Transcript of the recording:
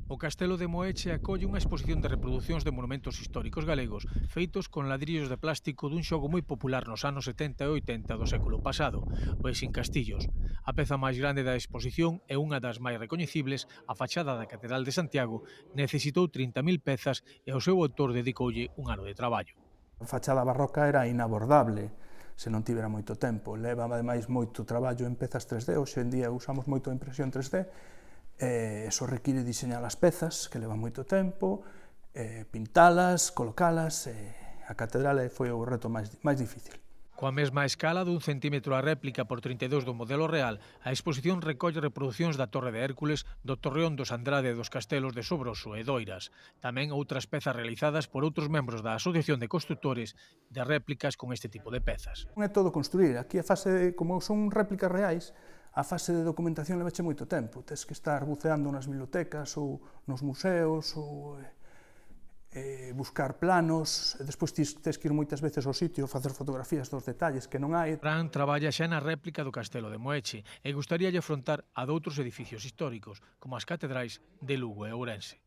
O Castelo de Moeche acolle unha exposición de reproducións de monumentos históricos galegos feitos con ladrillos de plástico dun xogo moi popular nos anos 70 e 80 do século pasado, o Exin Castillos. A peza máis grande da exposición e unha das máis recoñecibles, a fachada da Catedral de Santiago, necesitou 30.000 pezas e o seu autor dedicoulle un ano de traballo. A fachada barroca era inabordable se non tivera moito tempo. Leva, ademais, moito traballo en pezas 3D. Hoxe en día usamos moito a impresión 3D. Eso require diseñar as pezas, que levan moito tempo, pintalas, colocalas. A catedral foi o reto máis difícil. Coa mesma escala dun centímetro a réplica por 32 do modelo real, a exposición recolle reproducións da Torre de Hércules, do Torreón dos Andrade e dos castelos de Sobroso e Doiras. Tamén outras pezas realizadas por outros membros da Asociación de Construtores de réplicas con este tipo de pezas. Non é todo construir. Aquí a fase, como son réplicas reais, a fase de documentación levache moito tempo. Tes que estar buceando nas bibliotecas ou nos museos ou buscar planos, e despois tes que ir moitas veces ao sitio, facer fotografías dos detalles que non hai. Fran traballa xa na réplica do Castelo de Moeche e gustaríalle afrontar a doutros edificios históricos, como as catedrais de Lugo e Ourense.